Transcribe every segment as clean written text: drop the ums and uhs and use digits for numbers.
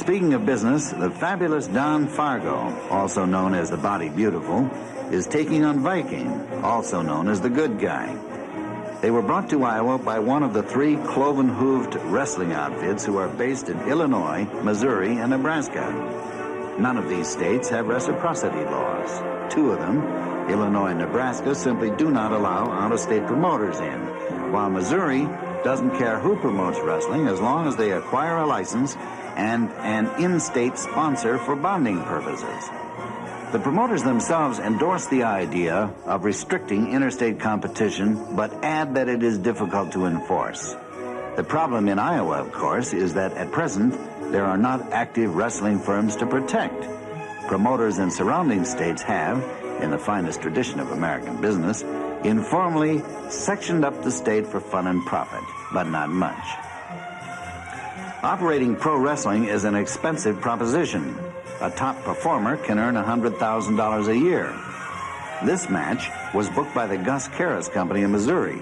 Speaking of business, the fabulous Don Fargo, also known as the Body Beautiful, is taking on Viking, also known as the Good Guy. They were brought to Iowa by one of the three cloven-hooved wrestling outfits who are based in Illinois, Missouri, and Nebraska. None of these states have reciprocity laws. Two of them, Illinois and Nebraska, simply do not allow out-of-state promoters in, while Missouri doesn't care who promotes wrestling as long as they acquire a license and an in-state sponsor for bonding purposes. The promoters themselves endorse the idea of restricting interstate competition, but add that it is difficult to enforce. The problem in Iowa, of course, is that at present, there are not active wrestling firms to protect. Promoters in surrounding states have, in the finest tradition of American business, informally sectioned up the state for fun and profit, but not much. Operating pro wrestling is an expensive proposition. A top performer can earn $100,000 a year. This match was booked by the Gus Karras Company in Missouri.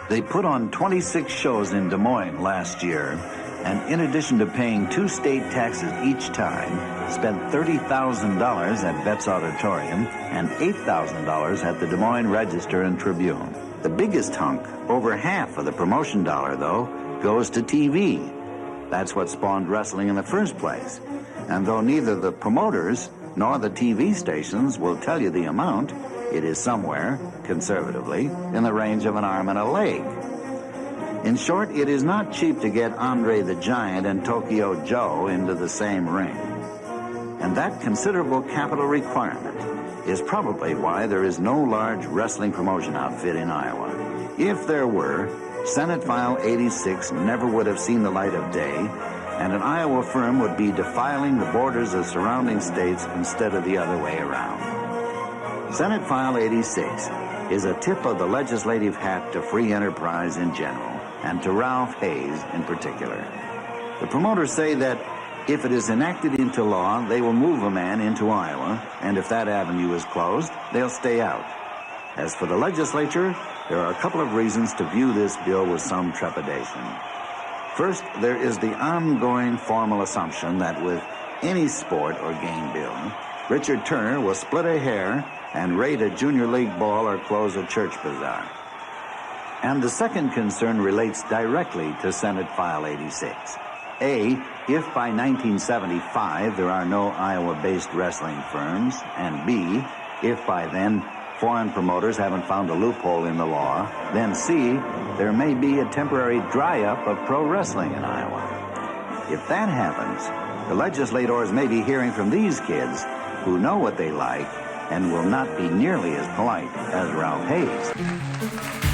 They put on 26 shows in Des Moines last year, and in addition to paying 2 state taxes each time, spent $30,000 at Betts Auditorium and $8,000 at the Des Moines Register and Tribune. The biggest hunk, over half of the promotion dollar, though, goes to TV. That's what spawned wrestling in the first place. And though neither the promoters nor the TV stations will tell you the amount, it is somewhere, conservatively, in the range of an arm and a leg. In short, it is not cheap to get Andre the Giant and Tokyo Joe into the same ring. And that considerable capital requirement is probably why there is no large wrestling promotion outfit in Iowa. If there were, Senate File 86 never would have seen the light of day, and an Iowa firm would be defiling the borders of surrounding states instead of the other way around. Senate File 86 is a tip of the legislative hat to free enterprise in general, and to Ralph Hayes in particular. The promoters say that if it is enacted into law, they will move a man into Iowa, and if that avenue is closed, they'll stay out. As for the legislature, there are a couple of reasons to view this bill with some trepidation. First, there is the ongoing formal assumption that with any sport or game bill, Richard Turner will split a hair and raid a junior league ball or close a church bazaar. And the second concern relates directly to Senate File 86. A, if by 1975 there are no Iowa-based wrestling firms, and B, if by then foreign promoters haven't found a loophole in the law, then C, there may be a temporary dry-up of pro wrestling in Iowa. If that happens, the legislators may be hearing from these kids who know what they like and will not be nearly as polite as Ralph Hayes.